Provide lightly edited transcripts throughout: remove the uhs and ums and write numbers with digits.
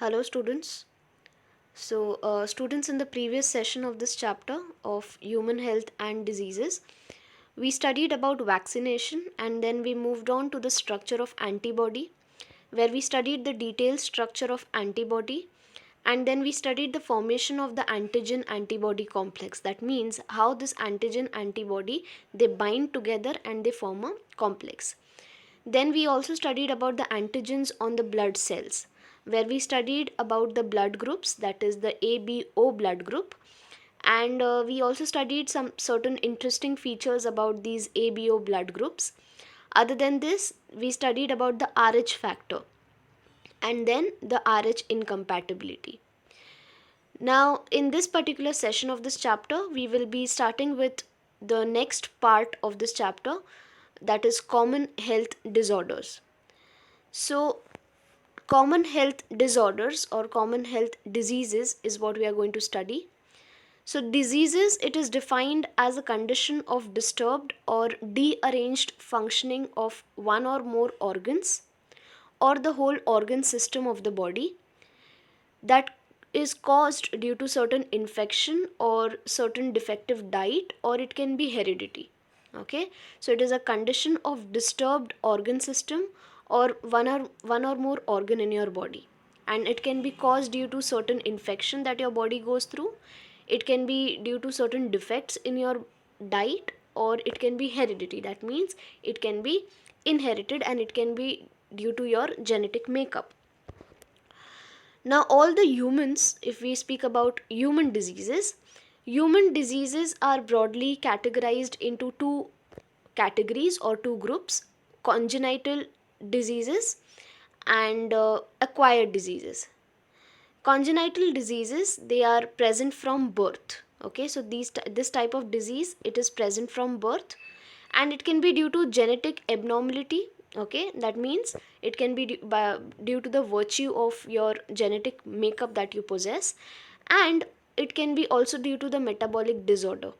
Hello, students. Students, in the previous session of this chapter of human health and diseases, we studied about vaccination and then we moved on to the structure of antibody, where we studied the detailed structure of antibody and then we studied the formation of the antigen antibody complex. That means how this antigen antibody they bind together and they form a complex. Then we also studied about the antigens on the blood cells, where we studied about the blood groups, that is the ABO blood group, and we also studied some certain interesting features about these ABO blood groups. Other than this, we studied about the RH factor and then the RH incompatibility. Now, in this particular session of this chapter, we will be starting with the next part of this chapter, that is common health disorders. So, common health disorders or common health diseases is what we are going to study. So, diseases, it is defined as a condition of disturbed or dearranged functioning of one or more organs or the whole organ system of the body that is caused due to certain infection or certain defective diet, or it can be heredity. Okay, so it is a condition of disturbed organ system or one or more organ in your body, and it can be caused due to certain infection that your body goes through. It can be due to certain defects in your diet, or it can be heredity. That means it can be inherited and it can be due to your genetic makeup. Now, all the humans, if we speak about human diseases are broadly categorized into two categories or two groups: congenital diseases and acquired diseases. Congenital diseases, they are present from birth. Okay, so this type of disease, it is present from birth and it can be due to genetic abnormality. Okay, that means it can be due to the virtue of your genetic makeup that you possess, and it can be also due to the metabolic disorder.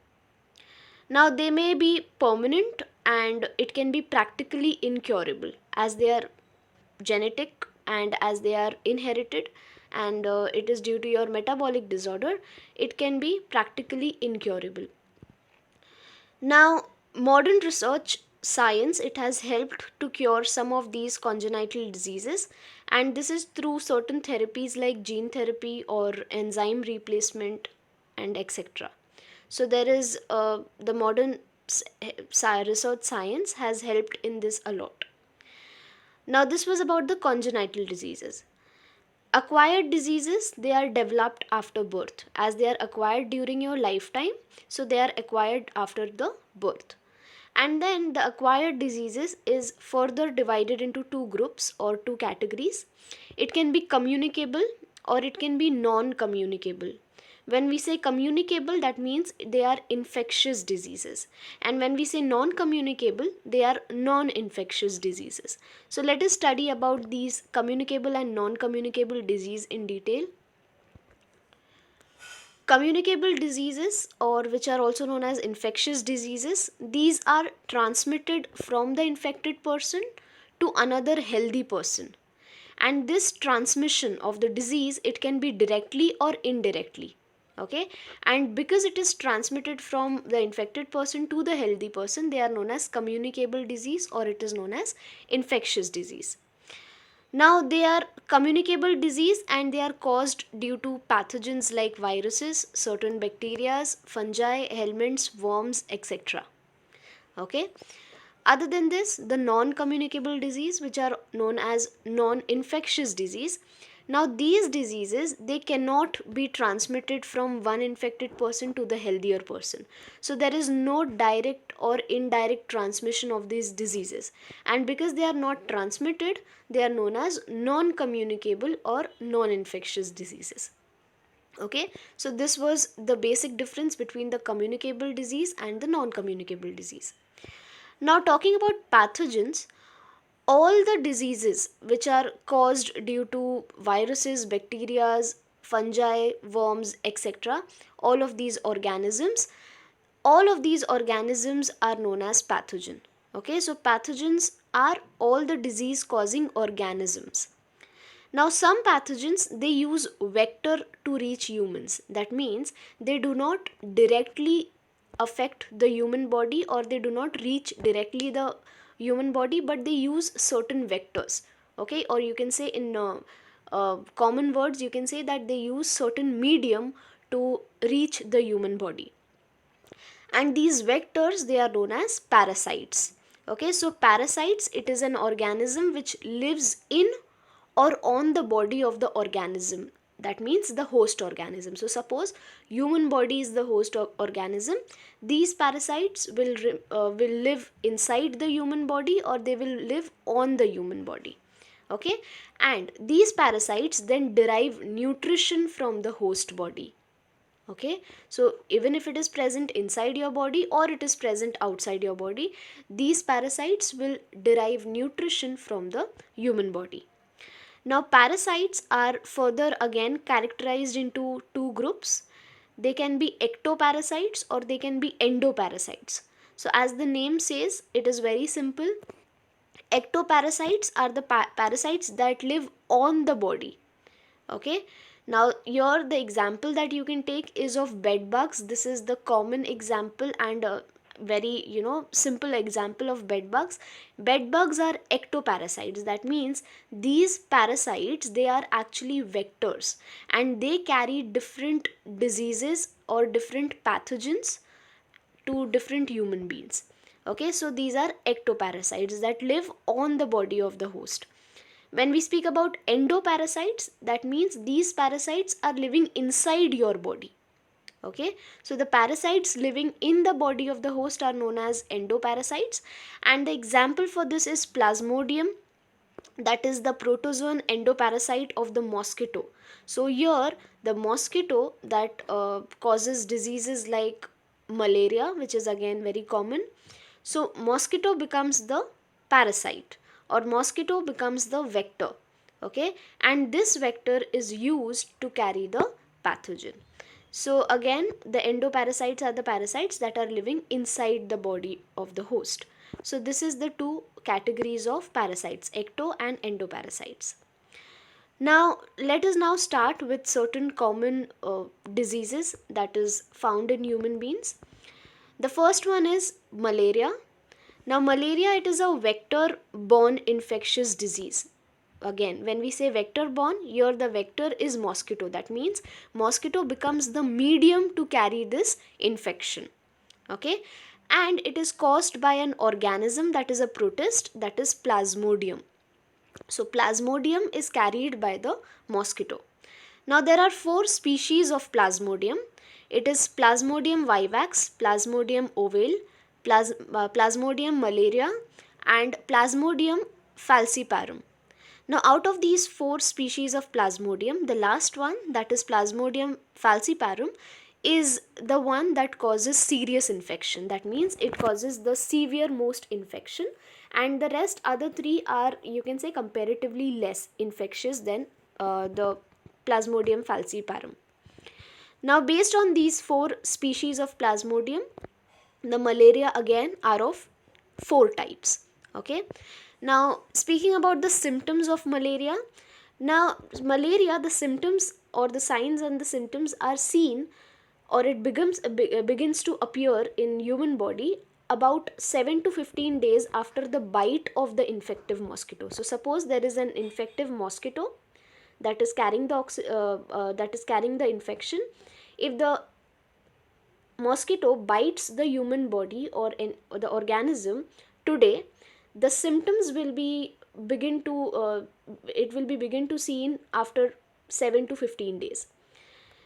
Now, they may be permanent and it can be practically incurable as they are genetic and as they are inherited, and it is due to your metabolic disorder. It can be practically incurable. Now, modern research science, it has helped to cure some of these congenital diseases, and this is through certain therapies like gene therapy or enzyme replacement and etc. So there is the modern research science has helped in this a lot. Now, this was about the congenital diseases. Acquired diseases, they are developed after birth, as they are acquired during your lifetime, so they are acquired after the birth. And then the acquired diseases is further divided into two groups or two categories. It can be communicable or it can be non communicable. When we say communicable, that means they are infectious diseases, and when we say non communicable, they are non infectious diseases. So let us study about these communicable and non communicable disease in detail. Communicable diseases, or which are also known as infectious diseases, these are transmitted from the infected person to another healthy person. And this transmission of the disease, it can be directly or indirectly. Okay, and because it is transmitted from the infected person to the healthy person, they are known as communicable disease, or it is known as infectious disease. Now, they are communicable disease and they are caused due to pathogens like viruses, certain bacteria, fungi, helminths, worms, etc. Okay. Other than this, the non-communicable disease, which are known as non-infectious disease. Now, these diseases, they cannot be transmitted from one infected person to the healthier person. So there is no direct or indirect transmission of these diseases. And because they are not transmitted, they are known as non-communicable or non-infectious diseases. Okay, so this was the basic difference between the communicable disease and the non-communicable disease. Now, talking about pathogens, all the diseases which are caused due to viruses, bacteria, fungi, worms, etc., all of these organisms are known as pathogen. Okay, so pathogens are all the disease causing organisms. Now some pathogens, they use vector to reach humans. That means they do not directly affect the human body, or they do not reach directly the human body, but they use certain vectors. Okay, or you can say in common words, you can say that they use certain medium to reach the human body. And these vectors, they are known as parasites. Okay, so parasites, it is an organism which lives in or on the body of the organism. That means the host organism. So suppose human body is the host organism, these parasites will live inside the human body, or they will live on the human body. Okay, and these parasites then derive nutrition from the host body. Okay, so even if it is present inside your body or it is present outside your body, these parasites will derive nutrition from the human body. Now parasites are further again characterized into two groups. They can be ectoparasites or they can be endoparasites. So as the name says, it is very simple. Ectoparasites are the parasites that live on the body. Okay, now here the example that you can take is of bed bugs. This is the common example and a very simple example of bed bugs. Bed bugs are ectoparasites. That means these parasites, they are actually vectors, and they carry different diseases or different pathogens to different human beings. Okay, so these are ectoparasites that live on the body of the host. When we speak about endoparasites, that means these parasites are living inside your body. Okay, so the parasites living in the body of the host are known as endoparasites, and the example for this is Plasmodium, that is the protozoan endoparasite of the mosquito. So here the mosquito that causes diseases like malaria, which is again very common. So mosquito becomes the parasite, or mosquito becomes the vector. Okay, and this vector is used to carry the pathogen. So again, the endoparasites are the parasites that are living inside the body of the host. So this is the two categories of parasites, ecto and endoparasites. Now let us now start with certain common diseases that is found in human beings. The first one is malaria. Now malaria, it is a vector borne infectious disease. Again, when we say vector borne, here the vector is mosquito. That means mosquito becomes the medium to carry this infection. Okay, and it is caused by an organism that is a protist, that is Plasmodium. So Plasmodium is carried by the mosquito. Now there are four species of Plasmodium. It is Plasmodium vivax, Plasmodium ovale, Plasmodium malaria, and Plasmodium falciparum. Now out of these four species of Plasmodium, the last one, that is Plasmodium falciparum, is the one that causes serious infection. That means it causes the severe most infection, and the rest other three are, you can say, comparatively less infectious than the Plasmodium falciparum. Now based on these four species of Plasmodium, the malaria again are of four types. Okay, now speaking about the symptoms of malaria, now malaria, the symptoms or the signs and the symptoms are seen, or it begins to appear in human body about 7 to 15 days after the bite of the infective mosquito. So suppose there is an infective mosquito that is carrying the infection. If the mosquito bites the human body or the organism today, the symptoms will be begin to seen after 7 to 15 days.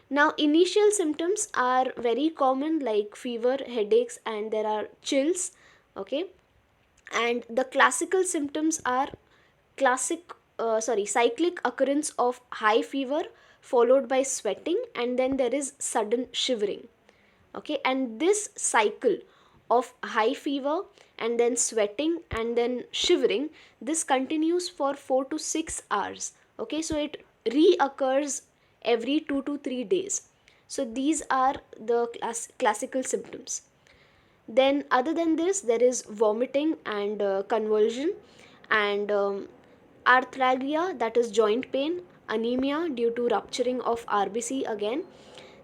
Now initial symptoms are very common, like fever, headaches, and there are chills. Okay, and the classical symptoms are cyclic occurrence of high fever followed by sweating, and then there is sudden shivering. Okay, and this cycle of high fever and then sweating and then shivering, this continues for 4 to 6 hours. Okay, so it reoccurs every 2 to 3 days. So these are the classical symptoms. Then other than this, there is vomiting and convulsion, and arthralgia, that is joint pain, anemia due to rupturing of RBC again.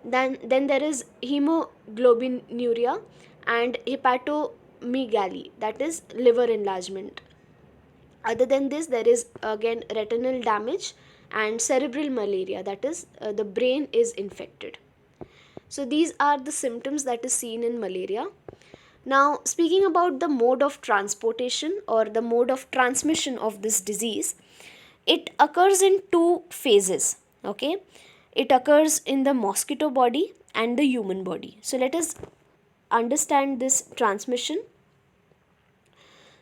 Then there is hemoglobinuria and hepatomegaly, that is liver enlargement. Other than this, there is again retinal damage and cerebral malaria, that is the brain is infected. So these are the symptoms that is seen in malaria. Now, speaking about the mode of transportation or the mode of transmission of this disease, it occurs in two phases. Okay, it occurs in the mosquito body and the human body. So let us understand this transmission.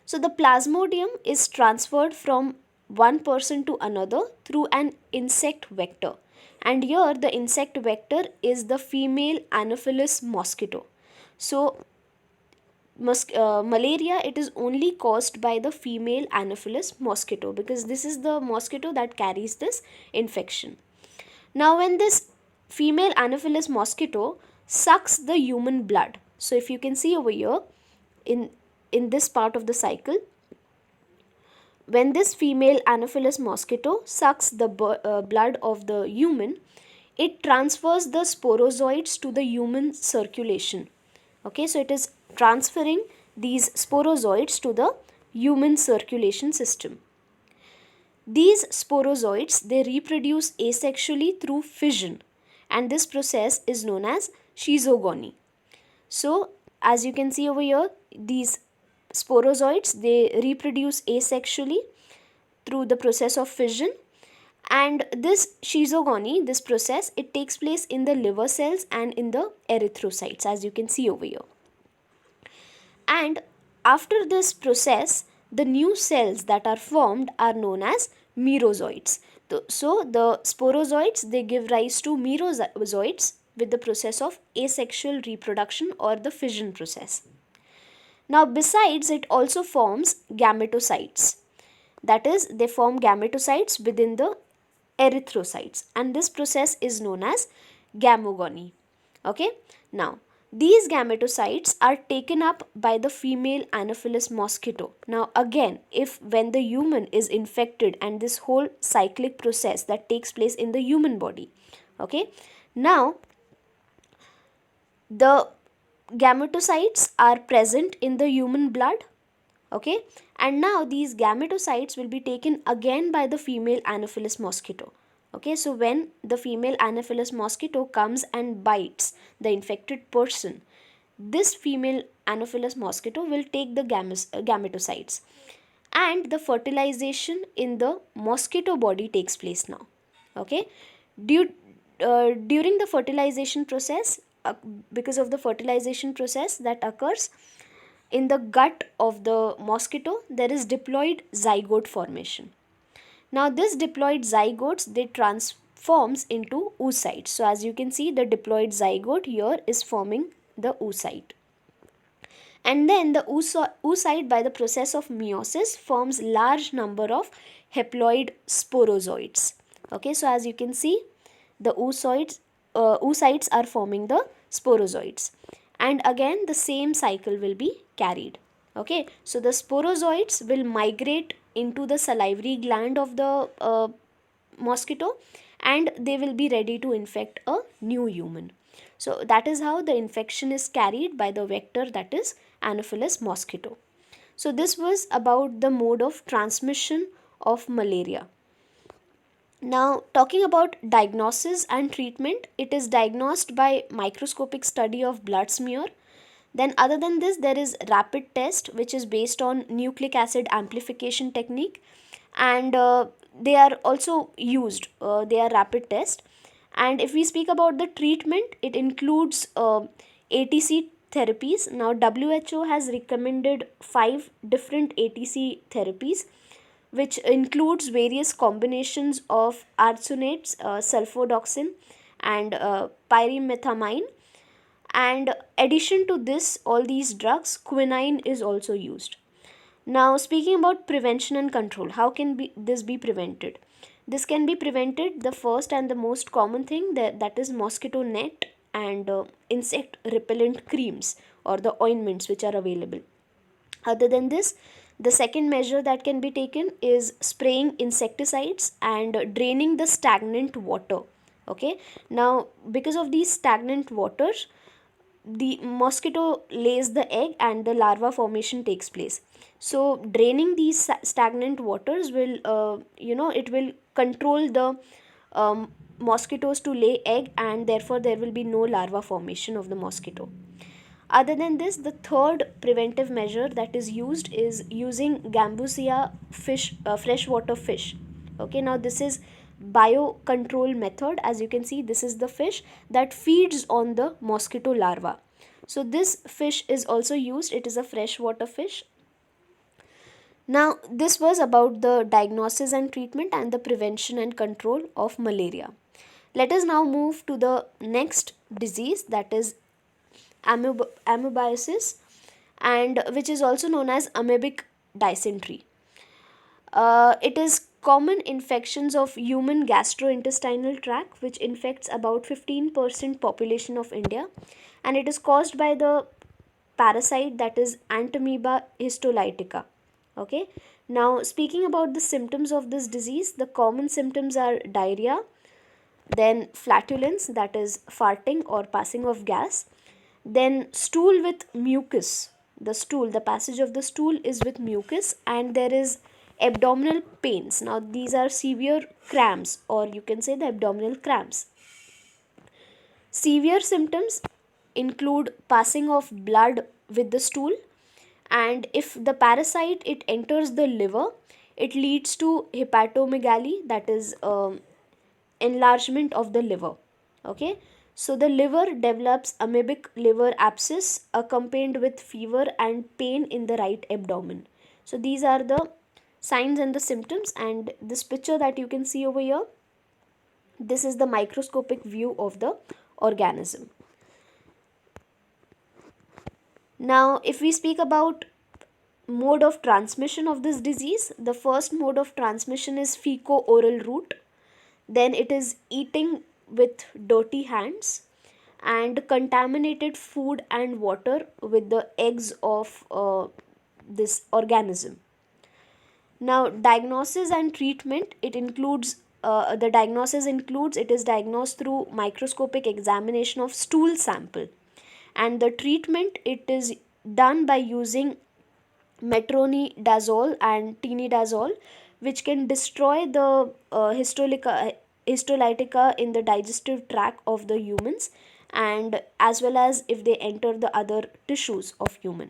So the plasmodium is transferred from one person to another through an insect vector. And here the insect vector is the female Anopheles mosquito. So malaria, it is only caused by the female Anopheles mosquito, because this is the mosquito that carries this infection. Now when this female Anopheles mosquito sucks the human blood, so if you can see over here in this part of the cycle, when this female Anopheles mosquito sucks the blood of the human, it transfers the sporozoites to the human circulation. Okay, so it is transferring these sporozoites to the human circulation system. These sporozoites, they reproduce asexually through fission, and this process is known as schizogony. So as you can see over here, these sporozoites, they reproduce asexually through the process of fission, and this schizogony, this process, it takes place in the liver cells and in the erythrocytes, as you can see over here. And after this process, the new cells that are formed are known as merozoites. So the sporozoites, they give rise to merozoites with the process of asexual reproduction or the fission process. Now besides, it also forms gametocytes. That is, they form gametocytes within the erythrocytes, and this process is known as gamogony. Okay, now these gametocytes are taken up by the female Anopheles mosquito. Now again, if when the human is infected, and this whole cyclic process that takes place in the human body. Okay, now the gametocytes are present in the human blood. Okay, and now these gametocytes will be taken again by the female Anopheles mosquito. Okay, so when the female Anopheles mosquito comes and bites the infected person, this female Anopheles mosquito will take the gametocytes, and the fertilization in the mosquito body takes place now. Okay, during the fertilization process, because of the fertilization process that occurs in the gut of the mosquito, there is diploid zygote formation. Now this diploid zygotes, they transforms into oocytes. So as you can see, the diploid zygote here is forming the oocyte. And then the oocyte, by the process of meiosis, forms large number of haploid sporozoites. Okay, so as you can see, the oocytes are forming the sporozoites, and again the same cycle will be carried. Okay, so the sporozoites will migrate into the salivary gland of the mosquito, and they will be ready to infect a new human. So that is how the infection is carried by the vector, that is Anopheles mosquito. So this was about the mode of transmission of malaria. Now talking about diagnosis and treatment, it is diagnosed by microscopic study of blood smear. Then other than this, there is rapid test, which is based on nucleic acid amplification technique, and they are also used, they are rapid test. And if we speak about the treatment, it includes ATC therapies. Now WHO has recommended 5 different ATC therapies, which includes various combinations of arsenates, sulfodoxin, and pyrimethamine. And addition to this, all these drugs, quinine is also used. Now speaking about prevention and control, how can this be prevented? This can be prevented, the first and the most common thing, that is mosquito net and insect repellent creams or the ointments which are available. Other than this, The second measure that can be taken is spraying insecticides and draining the stagnant water. Okay, now because of these stagnant waters, the mosquito lays the egg and the larva formation takes place. So draining these stagnant waters will, it will control the mosquitoes to lay egg, and therefore there will be no larva formation of the mosquito. Other than this, the third preventive measure that is used is using Gambusia fish, freshwater fish. Okay, now this is biocontrol method. As you can see, this is the fish that feeds on the mosquito larva. So this fish is also used. It is a freshwater fish. Now, this was about the diagnosis and treatment and the prevention and control of malaria. Let us now move to the next disease, that is amoebiasis, and which is also known as amoebic dysentery. It is common infections of human gastrointestinal tract which infects about 15% population of India, and it is caused by the parasite that is Entamoeba histolytica. Okay, now speaking about the symptoms of this disease, the common symptoms are diarrhea, then flatulence, that is farting or passing of gas, then stool with mucus. The passage of the stool is with mucus, and there is abdominal pains. Now these are severe cramps, or you can say the abdominal cramps. Severe symptoms include passing of blood with the stool, and if the parasite it enters the liver, it leads to hepatomegaly, that is enlargement of the liver. Okay, so the liver develops amoebic liver abscess accompanied with fever and pain in the right abdomen. So these are the signs and the symptoms, and this picture that you can see over here, this is the microscopic view of the organism. Now if we speak about mode of transmission of this disease, the first mode of transmission is fecal-oral route, then it is eating with dirty hands, and contaminated food and water with the eggs of this organism. Now diagnosis and treatment, it includes the diagnosis includes, it is diagnosed through microscopic examination of stool sample, and the treatment it is done by using metronidazole and tinidazole, which can destroy the histolytica in the digestive tract of the humans, and as well as if they enter the other tissues of human.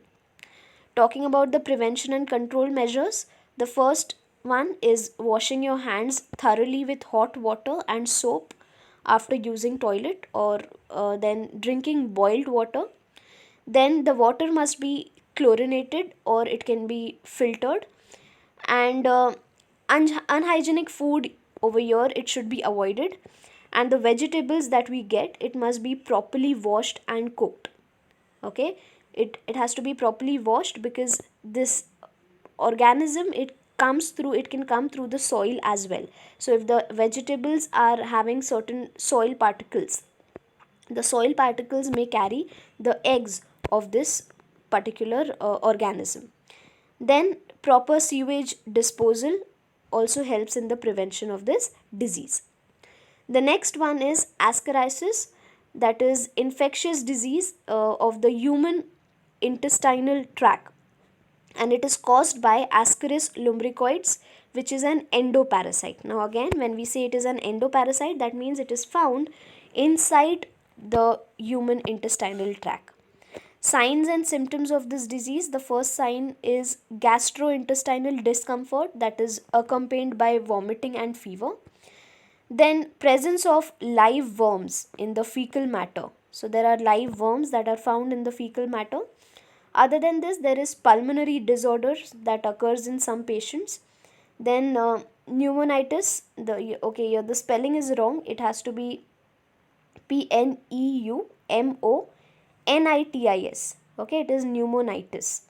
Talking about the prevention and control measures, the first one is washing your hands thoroughly with hot water and soap after using toilet, or then drinking boiled water. Then the water must be chlorinated or it can be filtered, and unhygienic food over here it should be avoided, and the vegetables that we get, it must be properly washed and cooked. Okay, it has to be properly washed, because this organism it can come through the soil as well. So if the vegetables are having certain soil particles, the soil particles may carry the eggs of this particular organism. Then proper sewage disposal also helps in the prevention of this disease. The next one is ascariasis, that is infectious disease of the human intestinal tract, and it is caused by Ascaris lumbricoides, which is an endoparasite. Now again, when we say it is an endoparasite, that means it is found inside the human intestinal tract. Signs and symptoms of this disease, the first sign is gastrointestinal discomfort, that is accompanied by vomiting and fever. Then presence of live worms in the fecal matter. So there are live worms that are found in the fecal matter. Other than this, there is pulmonary disorders that occurs in some patients. Then pneumonitis. The spelling is wrong. It has to be pneumonitis. Okay, it is pneumonitis.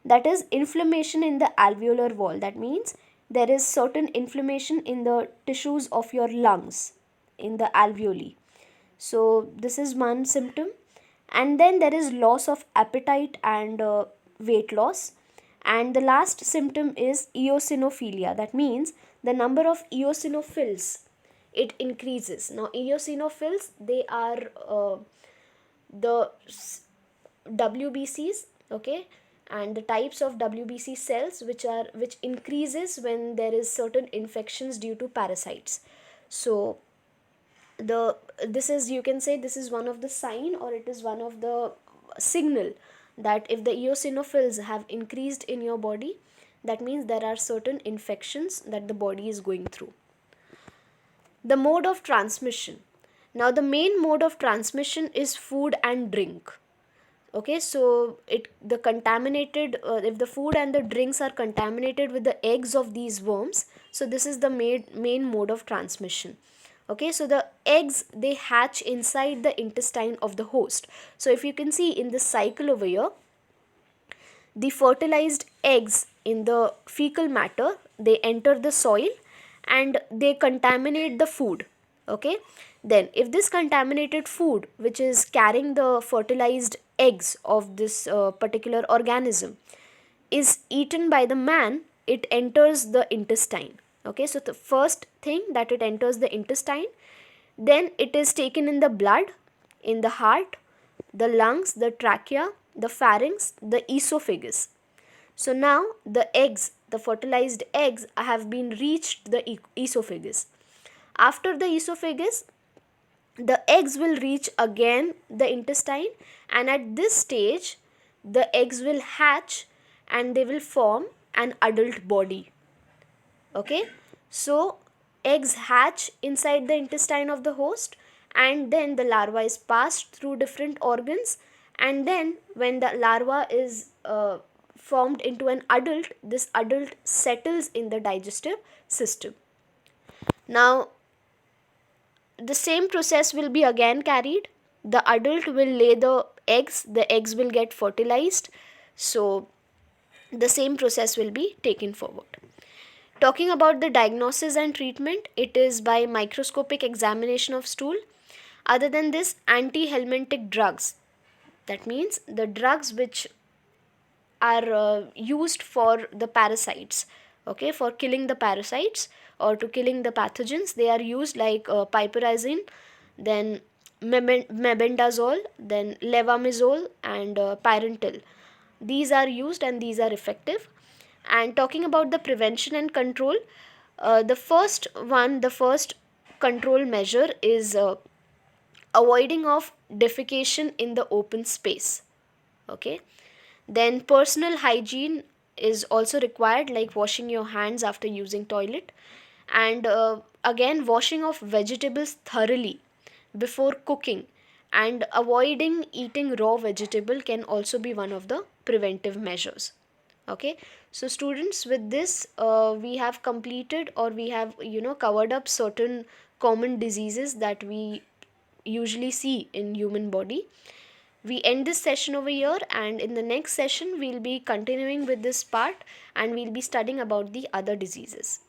That is inflammation in the alveolar wall. That means there is certain inflammation in the tissues of your lungs, in the alveoli. So this is one symptom. And then there is loss of appetite and weight loss, And the last symptom is eosinophilia. That means the number of eosinophils, it increases. Now eosinophils, they are the WBCs, okay, and the types of WBC cells which increases when there is certain infections due to parasites. So the this is, you can say, this is one of the sign, or it is one of the signal, that if the eosinophils have increased in your body, that means there are certain infections that the body is going through. The mode of transmission. Now the main mode of transmission is food and drink. Okay, so it the contaminated if the food and the drinks are contaminated with the eggs of these worms, so this is the main mode of transmission. Okay, so the eggs, they hatch inside the intestine of the host. So if you can see in this cycle over here, the fertilized eggs in the fecal matter, they enter the soil and they contaminate the food. Okay, then if this contaminated food, which is carrying the fertilized eggs of this particular organism, is eaten by the man, it enters the intestine. Okay, so the first thing that it enters the intestine, then it is taken in the blood, in the heart, the lungs, the trachea, the pharynx, the esophagus. So now the eggs, the fertilized eggs, have been reached the esophagus. After the esophagus, the eggs will reach again the intestine, and at this stage the eggs will hatch and they will form an adult body. Okay, so eggs hatch inside the intestine of the host, and then the larva is passed through different organs, and then when the larva is formed into an adult, this adult settles in the digestive system. Now the same process will be again carried. The adult will lay the eggs will get fertilized, so the same process will be taken forward. Talking about the diagnosis and treatment, it is by microscopic examination of stool. Other than this, anti-helminthic drugs, that means the drugs which are used for the parasites, okay, for killing the parasites or to killing the pathogens, they are used like piperazine, then mebendazole, then levamisole, and pyrantel. These are used and these are effective. And talking about the prevention and control, the first control measure is avoiding of defecation in the open space. Okay, then personal hygiene is also required, like washing your hands after using toilet, and again washing of vegetables thoroughly before cooking, and avoiding eating raw vegetable can also be one of the preventive measures. Okay, so students, with this we have completed, or we have covered up certain common diseases that we usually see in human body. We end this session over here, and in the next session we'll be continuing with this part, and we'll be studying about the other diseases.